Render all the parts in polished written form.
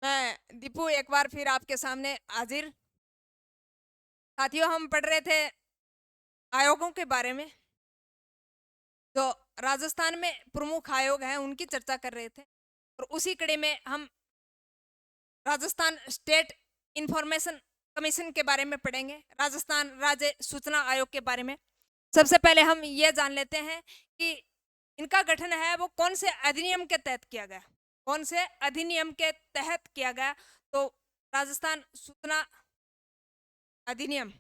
मैं दीपू एक बार फिर आपके सामने हाजिर। साथियों, हम पढ़ रहे थे आयोगों के बारे में। जो राजस्थान में प्रमुख आयोग हैं उनकी चर्चा कर रहे थे, और उसी कड़ी में हम राजस्थान स्टेट इंफॉर्मेशन कमीशन के बारे में पढ़ेंगे, राजस्थान राज्य सूचना आयोग के बारे में। सबसे पहले हम ये जान लेते हैं कि इनका गठन है वो कौन से अधिनियम के तहत किया गया। कौन से अधिनियम के तहत किया गया? तो राजस्थान सूचना अधिनियम,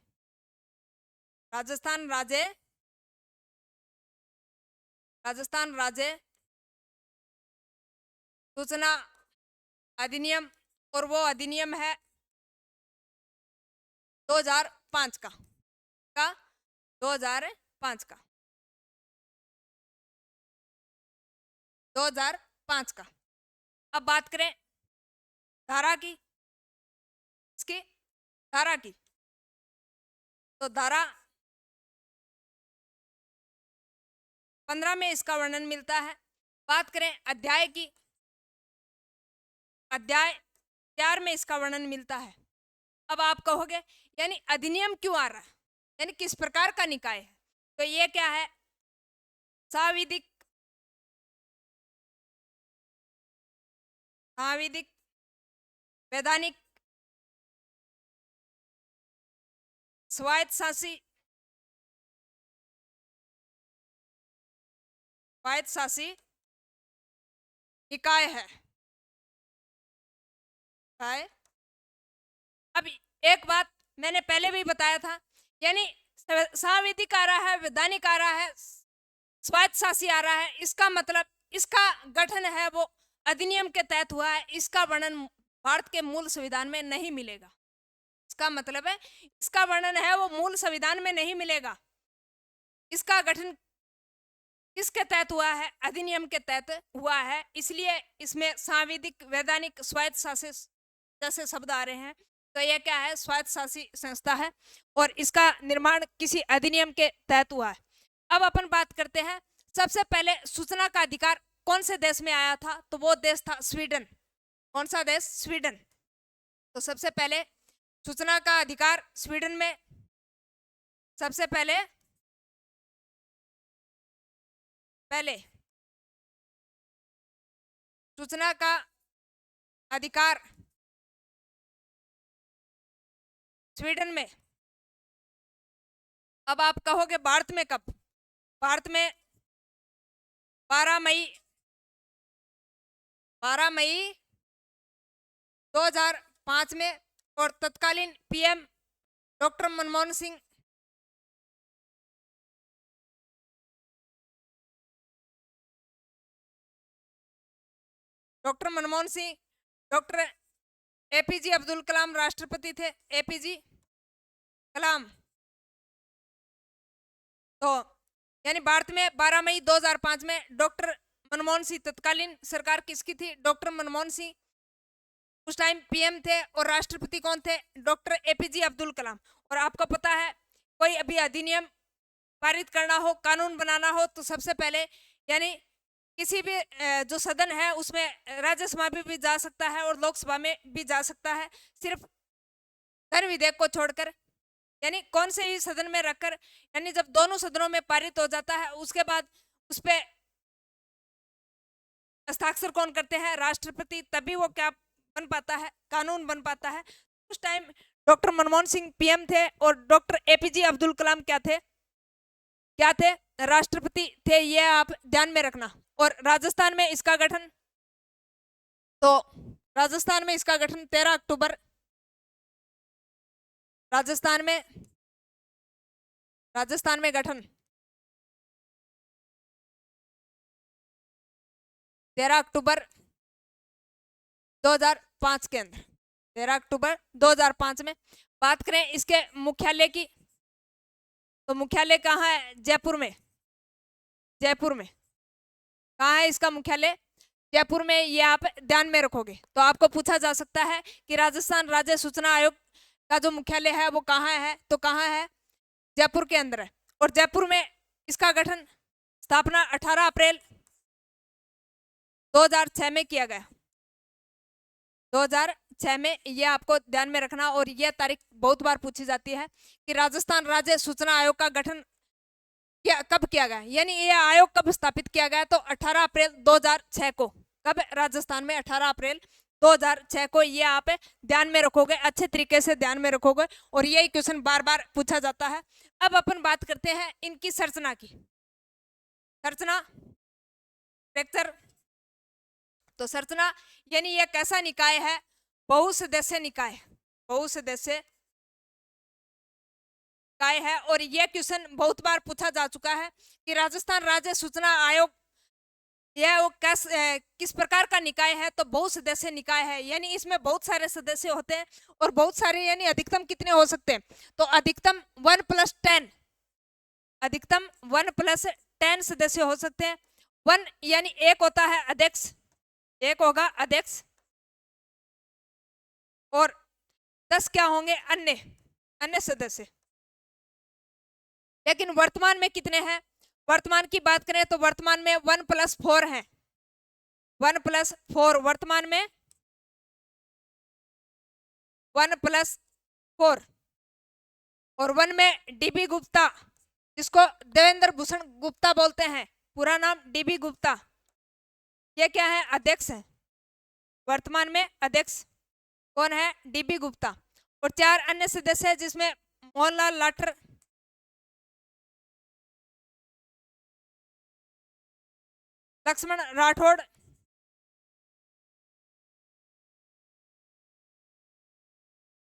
राजस्थान राज्य सूचना अधिनियम, और वो अधिनियम है 2005 का 2005 का 2005 का। अब बात करें धारा की, इसकी धारा की, तो धारा 15 में इसका वर्णन मिलता है। बात करें अध्याय की, अध्याय 4 में इसका वर्णन मिलता है। अब आप कहोगे यानी अधिनियम क्यों आ रहा है, यानी किस प्रकार का निकाय है? तो ये क्या है? सांविधिक वैधानिक स्वायत्तशासी निकाय है। अब एक बात मैंने पहले भी बताया था, यानी सांविधिक आ रहा है, वैधानिक आ रहा है, स्वायत्तशासी आ रहा है, इसका मतलब इसका गठन है वो अधिनियम के तहत हुआ है। इसका वर्णन भारत के मूल संविधान में नहीं मिलेगा। इसका मतलब है इसका वर्णन है वो मूल संविधान में नहीं मिलेगा। इसका गठन किसके तहत हुआ है? अधिनियम के तहत हुआ है, इसलिए इसमें सांविधिक, वैधानिक, स्वायत्तशासी जैसे शब्द आ रहे हैं। तो यह क्या है? स्वायत्तशासी संस्था है, और इसका निर्माण किसी अधिनियम के तहत हुआ है। अब अपन बात करते हैं, सबसे पहले सूचना का अधिकार कौन से देश में आया था? तो वो देश था स्वीडन। कौन सा देश? स्वीडन। तो सबसे पहले सूचना का अधिकार स्वीडन में, सबसे पहले सूचना का अधिकार स्वीडन में। अब आप कहोगे भारत में कब? भारत में 12 मई 2005 में, और तत्कालीन PM doctor Manmohan Singh doctor APJ Abdul Kalam राष्ट्रपति थे। एपीजे कलाम। तो यानी भारत में 12 मई 2005 में डॉक्टर मनमोहन सिंह, तत्कालीन सरकार किसकी थी? डॉक्टर मनमोहन सिंह उस टाइम पीएम थे, और राष्ट्रपति कौन थे? डॉक्टर एपीजे अब्दुल कलाम। और आपको पता है, कोई अभी अधिनियम पारित करना हो, कानून बनाना हो, तो सबसे पहले यानी किसी भी जो सदन है उसमें राज्यसभा में भी जा सकता है और लोकसभा में भी जा सकता है, सिर्फ धन विधेयक को छोड़कर। यानी कौन से ही सदन में रखकर, यानी जब दोनों सदनों में पारित हो जाता है, उसके बाद उस पे हस्ताक्षर कौन करते हैं? राष्ट्रपति। तभी वो क्या बन पाता है? कानून बन पाता है। उस time doctor Manmohan Singh PM थे, और डॉक्टर एपीजे अब्दुल कलाम क्या थे? राष्ट्रपति थे। ये आप ध्यान में रखना। और राजस्थान में इसका गठन, तो राजस्थान में इसका गठन 13 अक्टूबर, राजस्थान में गठन 13 अक्टूबर 2005 के अंदर, 13 अक्टूबर 2005 में। बात करें इसके मुख्यालय की, तो मुख्यालय कहाँ है? जयपुर में। कहाँ है इसका मुख्यालय? जयपुर में। ये आप ध्यान में रखोगे तो आपको पूछा जा सकता है कि राजस्थान राज्य सूचना आयोग का जो मुख्यालय है वो कहाँ है? तो कहाँ है? जयपुर के अंदर है। और जयपुर में इसका गठन, स्थापना 18 अप्रैल 2006 में किया गया। 2006 में, ये आपको ध्यान में रखना। और यह तारीख बहुत बार पूछी जाती है कि राजस्थान राज्य सूचना आयोग का गठन कब किया गया, यानी ये आयोग कब स्थापित किया गया। तो 18 अप्रैल 2006 को। कब? राजस्थान में 18 अप्रैल 2006 को। ये आप ध्यान में रखोगे, अच्छे तरीके से ध्यान में रखोगे, और यही क्वेश्चन बार बार पूछा जाता है। अब अपन बात करते हैं इनकी संरचना की। संरचना, स्ट्रक्चर। तो संरचना यानी यह कैसा निकाय है? बहुसदस्य निकाय। बहुसदस्य निकाय है। और यह क्वेश्चन बहुत बार पूछा जा चुका है कि राजस्थान राज्य सूचना आयोग यह वो किस प्रकार का निकाय है। तो बहुसदस्य निकाय है, यानी इसमें बहुत सारे सदस्य होते हैं, और बहुत सारे यानी अधिकतम कितने हो सकते हैं? तो अधिकतम 1+10, अधिकतम 1+10 सदस्य हो सकते हैं। 1 यानी एक होता है अध्यक्ष, एक होगा अध्यक्ष, और 10 क्या होंगे? अन्य सदस्य। लेकिन वर्तमान में कितने हैं? वर्तमान की बात करें तो वर्तमान में 1+4 है। 1+4 वर्तमान में 1+4। और 1 में डीबी गुप्ता, जिसको देवेंद्र भूषण गुप्ता बोलते हैं, पूरा नाम डीबी गुप्ता, ये क्या है? अध्यक्ष है। वर्तमान में अध्यक्ष कौन है? डीबी गुप्ता। और 4 अन्य सदस्य हैं, जिसमें मोहनलाल लाठर, लक्ष्मण राठौड़,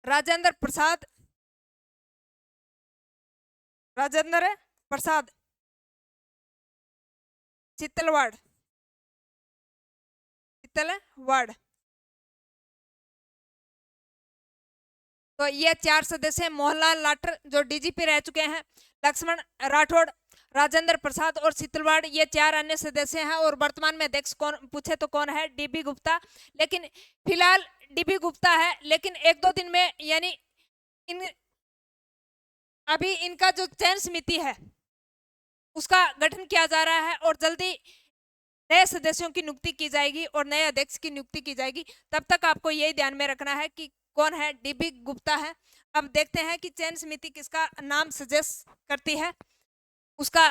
राजेंद्र प्रसाद, चित्तलवाड़। तो ये 4 सदस्य हैं। मोहनलाल लाठर जो डीजीपी रह चुके हैं, लक्ष्मण राठौड़, राजेंद्र प्रसाद और चित्तलवाड़, ये 4 अन्य सदस्य हैं। और वर्तमान में अध्यक्ष कौन पूछे तो कौन है? डीबी गुप्ता। लेकिन फिलहाल डीबी गुप्ता है, लेकिन 1-2 दिन में यानी अभी इनका जो चयन समिति है उसका गठन किया जा रहा है, और जल्दी नए सदस्यों की नियुक्ति की जाएगी और नए अध्यक्ष की नियुक्ति की जाएगी। तब तक आपको यही ध्यान में रखना है कि कौन है? डीबी गुप्ता है। अब देखते हैं कि चयन समिति किसका नाम सजेस्ट करती है, उसका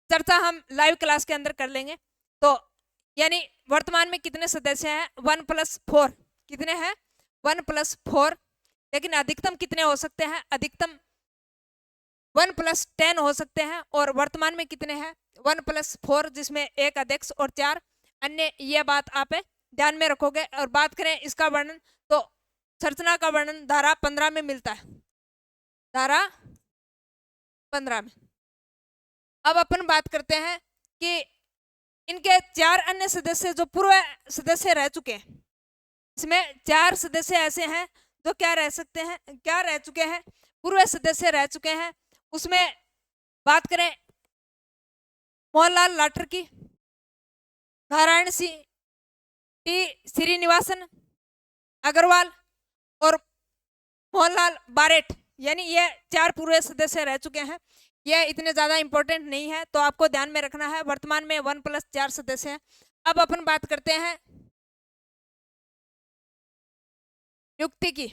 चर्चा हम लाइव क्लास के अंदर कर लेंगे। तो यानी वर्तमान में कितने सदस्य हैं? 1+4। कितने हैं? 1+4। लेकिन अधिकतम कितने हो सकते हैं? अधिकतम 1+10 हो सकते हैं। और वर्तमान में कितने हैं? 1+4, जिसमें एक अध्यक्ष और 4 अन्य। यह बात आप ध्यान में रखोगे। और बात करें इसका वर्णन, तो संरचना का वर्णन धारा 15 में मिलता है। धारा 15 में। अब अपन बात करते हैं कि इनके 4 अन्य सदस्य जो पूर्व सदस्य रह चुके हैं, इसमें 4 सदस्य ऐसे हैं जो क्या रह चुके हैं? पूर्व सदस्य रह चुके हैं। उसमें बात करें मोहनलाल लाठर की, नारायण सिंह, टी श्रीनिवासन अग्रवाल और मोहनलाल बारेठ, यानी ये 4 पूर्व सदस्य रह चुके हैं। ये इतने ज्यादा इंपॉर्टेंट नहीं है, तो आपको ध्यान में रखना है। वर्तमान में 1+4 सदस्य हैं। अब अपन बात करते हैं नियुक्ति की।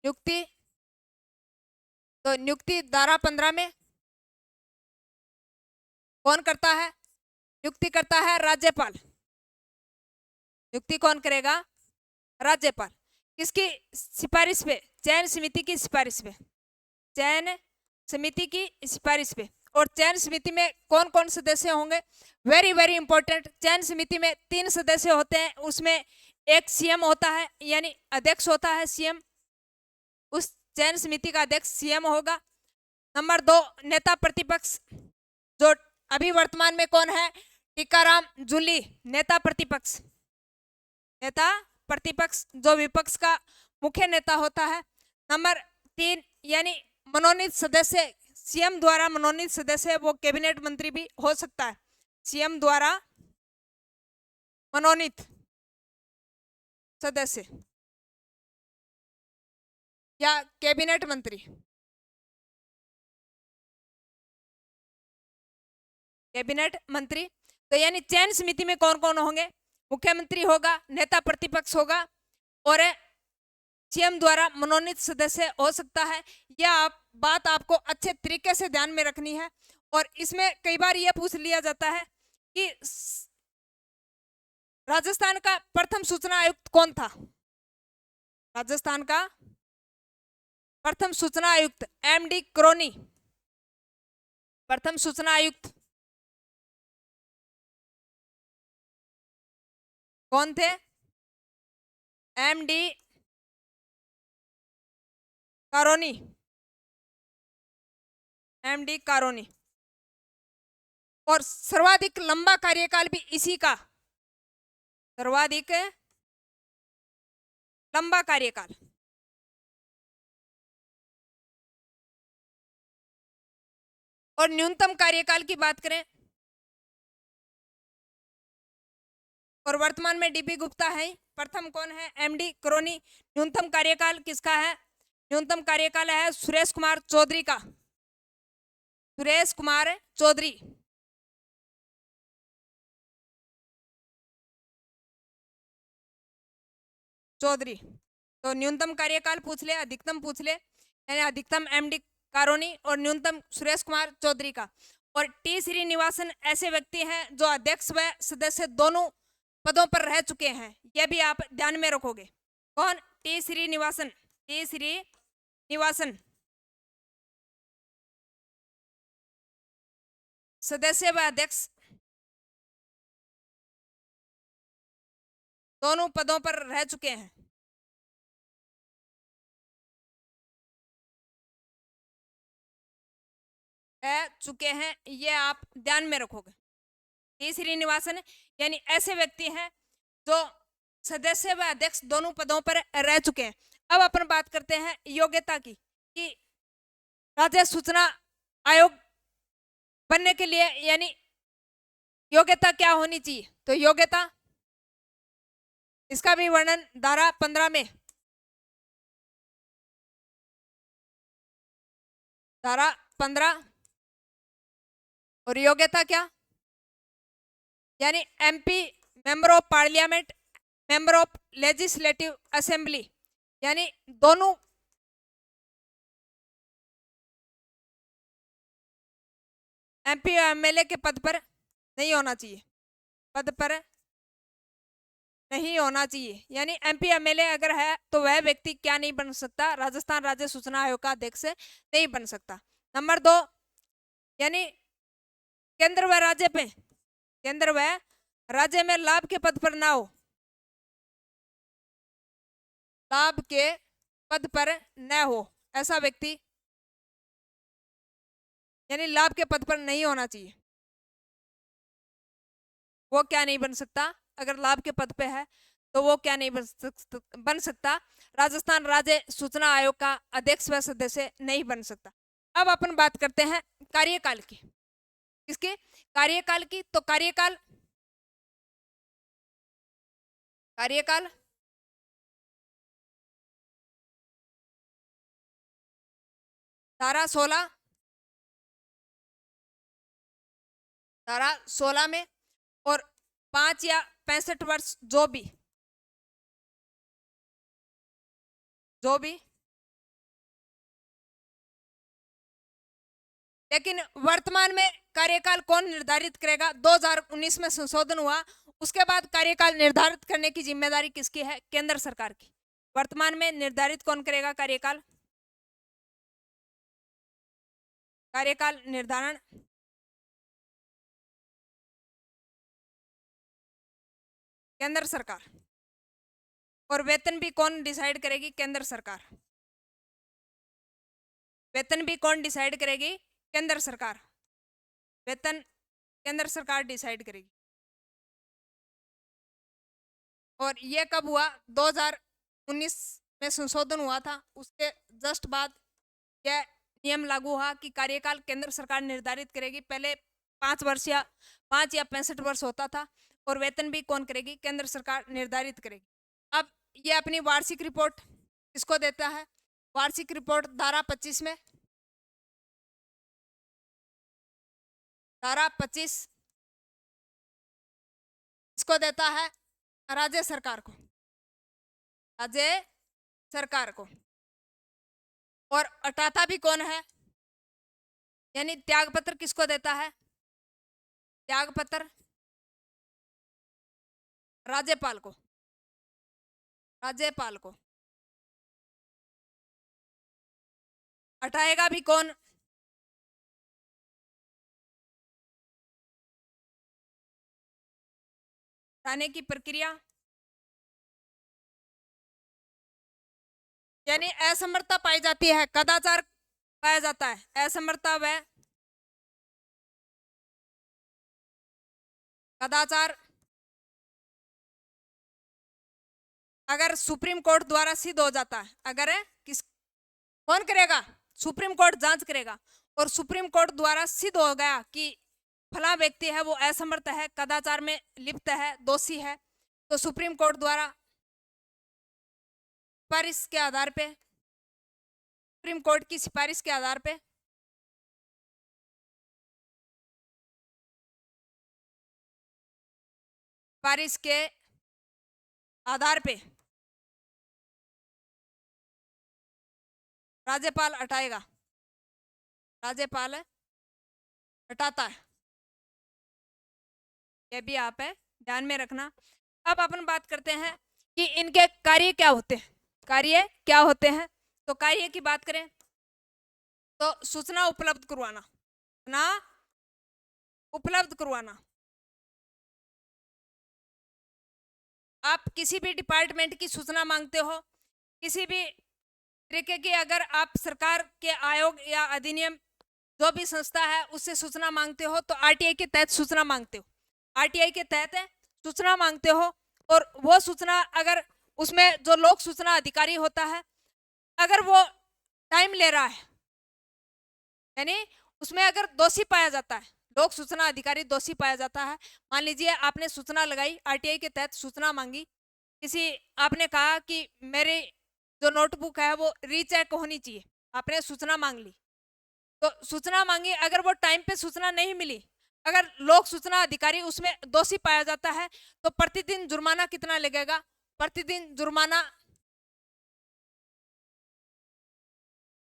नियुक्ति, तो नियुक्ति धारा 15 में कौन करता है? नियुक्ति करता है राज्यपाल। नियुक्ति कौन करेगा? राज्यपाल। किसकी सिफारिश पे? चयन समिति की सिफारिश पे। चयन समिति की सिफारिश पे। और चयन समिति में कौन कौन सदस्य होंगे? Very very important. चयन समिति में 3 सदस्य होते हैं। उसमें एक सीएम होता है, यानी अध्यक्ष होता है सीएम। उस चयन समिति का अध्यक्ष सीएम होगा। नंबर 2 नेता प्रतिपक्ष, जो अभी वर्तमान में कौन है? टीकाराम जूली, नेता प्रतिपक्ष। नेता प्रतिपक्ष जो विपक्ष का मुख्य नेता होता है। नंबर 3 यानी मनोनीत सदस्य, सीएम द्वारा मनोनीत सदस्य, वो कैबिनेट मंत्री भी हो सकता है। सीएम द्वारा मनोनीत सदस्य या कैबिनेट मंत्री। कैबिनेट मंत्री, तो यानी चयन समिति में कौन कौन होंगे? मुख्यमंत्री होगा, नेता प्रतिपक्ष होगा और सीएम द्वारा मनोनीत सदस्य हो सकता है। यह बात आपको अच्छे तरीके से ध्यान में रखनी है। और इसमें कई बार यह पूछ लिया जाता है कि राजस्थान का प्रथम सूचना आयुक्त कौन था? राजस्थान का प्रथम सूचना आयुक्त एमडी करोनी। प्रथम सूचना आयुक्त कौन थे? एमडी कारोनी। एमडी कारोनी। और सर्वाधिक लंबा कार्यकाल भी इसी का, सर्वाधिक लंबा कार्यकाल। और न्यूनतम कार्यकाल की बात करें और वर्तमान में डीबी गुप्ता है, प्रथम कौन है? एमडी करोनी। न्यूनतम कार्यकाल किसका है? न्यूनतम कार्यकाल है सुरेश कुमार चौधरी का। सुरेश कुमार चौधरी। चौधरी। तो न्यूनतम कार्यकाल पूछ ले, अधिकतम पूछ ले, यानी अधिकतम एमडी कारोनी और न्यूनतम सुरेश कुमार चौधरी का। और टी श्रीनिवासन ऐसे व्यक्ति हैं जो अध्यक्ष व सदस्य दोनों पदों पर रह चुके हैं, यह भी आप ध्यान में रखोगे। कौन? टी श्रीनिवासन। टी श्रीनिवासन सदस्य व अध्यक्ष दोनों पदों पर रह चुके हैं। रह चुके हैं, ये आप ध्यान में रखोगे। टी श्रीनिवासन यानी ऐसे व्यक्ति हैं जो सदस्य व अध्यक्ष दोनों पदों पर रह चुके हैं। अब अपन बात करते हैं योग्यता की कि राज्य सूचना आयोग बनने के लिए यानी योग्यता क्या होनी चाहिए? तो योग्यता, इसका भी वर्णन धारा 15 में, धारा 15। और योग्यता क्या? यानी MP member of parliament, member of legislative assembly, यानी दोनों एमपी एमएलए के पद पर नहीं होना चाहिए, पद पर नहीं होना चाहिए। यानी एमपी एमएलए अगर है तो वह व्यक्ति क्या नहीं बन सकता? राजस्थान राज्य सूचना आयोग का अध्यक्ष नहीं बन सकता। नंबर 2, यानी केंद्र व राज्य पे, केंद्र व राज्य में लाभ के पद पर ना हो, लाभ के पद पर न हो ऐसा व्यक्ति, यानी लाभ के पद पर नहीं होना चाहिए, वो क्या नहीं बन सकता? अगर लाभ के पद पे है तो वो क्या नहीं बन सकता? राजस्थान राज्य सूचना आयोग का अध्यक्ष व सदस्य नहीं बन सकता। अब अपन बात करते हैं कार्यकाल की। किसके? कार्यकाल की। तो कार्यकाल, कार्यकाल धारा 16, धारा 16 में, और 5 या 65 वर्ष जो भी लेकिन वर्तमान में कार्यकाल कौन निर्धारित करेगा? 2019 में संशोधन हुआ, उसके बाद कार्यकाल निर्धारित करने की जिम्मेदारी किसकी है? केंद्र सरकार की। वर्तमान में निर्धारित कौन करेगा कार्यकाल? कार्यकाल निर्धारण केंद्र सरकार। और वेतन भी कौन डिसाइड करेगी? केंद्र सरकार। वेतन भी कौन डिसाइड करेगी? केंद्र सरकार। वेतन केंद्र सरकार डिसाइड करेगी। और ये कब हुआ? 2019 में संशोधन हुआ था, उसके जस्ट बाद यह नियम लागू हुआ कि कार्यकाल केंद्र सरकार निर्धारित करेगी। पहले 5 वर्ष या 65 वर्ष होता था। और वेतन भी कौन करेगी? केंद्र सरकार निर्धारित करेगी। अब ये अपनी वार्षिक रिपोर्ट किसको देता है? वार्षिक रिपोर्ट धारा 25 में, धारा 25 किसको देता है? राज्य सरकार को, राज्य सरकार को। और हटाता भी कौन है? यानी त्यागपत्र किसको देता है? त्यागपत्र राज्यपाल को, राज्यपाल को। हटाएगा भी कौन? हटाने की प्रक्रिया, यानी असमर्थता पाई जाती है, कदाचार पाया जाता है, असमर्थता व कदाचार अगर सुप्रीम कोर्ट द्वारा सिद्ध हो जाता है, अगर किस कौन करेगा? सुप्रीम कोर्ट जांच करेगा, और सुप्रीम कोर्ट द्वारा सिद्ध हो गया कि फला व्यक्ति है वो असमर्थ है, कदाचार में लिप्त है, दोषी है, तो सुप्रीम कोर्ट द्वारा सिफारिश के आधार पे, सुप्रीम कोर्ट की सिफारिश के आधार पे सिफारिश के आधार पे राज्यपाल हटाएगा, राज्यपाल हटाता है। ये भी आप है ध्यान में रखना। अब अपन बात करते हैं कि इनके कार्य क्या होते हैं, कार्य क्या होते हैं। तो कार्य की बात करें तो सूचना उपलब्ध करवाना, ना उपलब्ध करवाना। आप किसी भी डिपार्टमेंट की सूचना मांगते हो, किसी भी तरीके की अगर आप सरकार के आयोग या अधिनियम जो भी संस्था है उससे सूचना मांगते हो तो आरटीआई के तहत सूचना मांगते हो, आरटीआई के तहत सूचना मांगते हो। और वो सूचना अगर उसमें जो लोक सूचना अधिकारी होता है अगर वो टाइम ले रहा है, यानी उसमें अगर दोषी पाया जाता है, लोक सूचना अधिकारी दोषी पाया जाता है, मान लीजिए आपने सूचना लगाई, आरटीआई के तहत सूचना मांगी, किसी आपने कहा कि मेरी जो नोटबुक है वो रीचेक होनी चाहिए, आपने सूचना मांग ली, तो सूचना मांगी, अगर वो टाइम पे सूचना नहीं मिली, अगर लोक सूचना अधिकारी उसमें दोषी पाया जाता है तो प्रतिदिन जुर्माना कितना लगेगा? प्रतिदिन जुर्माना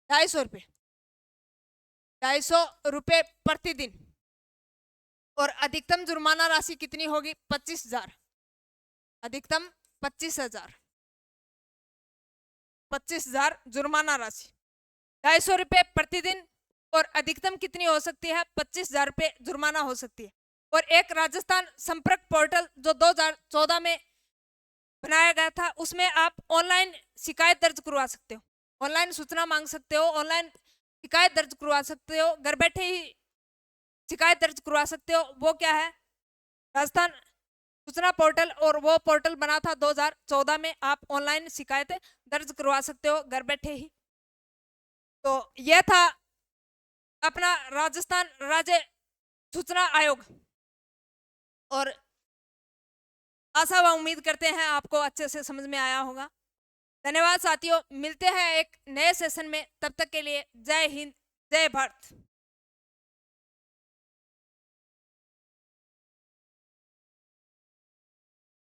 250 रुपये, 250 रुपये प्रतिदिन। और अधिकतम जुर्माना राशि कितनी होगी? 25,000, अधिकतम 25,000, 25,000 जुर्माना राशि, 250 रुपये प्रतिदिन। और अधिकतम कितनी हो सकती है? 25,000 रुपये जुर्माना हो सकती है। और एक राजस्थान संपर्क पोर्टल जो 2014 में बनाया गया था उसमें आप ऑनलाइन शिकायत दर्ज करवा सकते हो, ऑनलाइन सूचना मांग सकते हो, ऑनलाइन शिकायत दर्ज करवा सकते हो, घर बैठे ही शिकायत दर्ज करवा सकते हो। वो क्या है? राजस्थान सूचना पोर्टल, और वो पोर्टल बना था 2014 में, आप ऑनलाइन शिकायत दर्ज करवा सकते हो घर बैठे ही। तो यह था अपना राजस्थान राज्य सूचना आयोग। और आशा व उम्मीद करते हैं आपको अच्छे से समझ में आया होगा। धन्यवाद साथियों, मिलते हैं एक नए सेशन में, तब तक के लिए जय हिंद, जय भारत।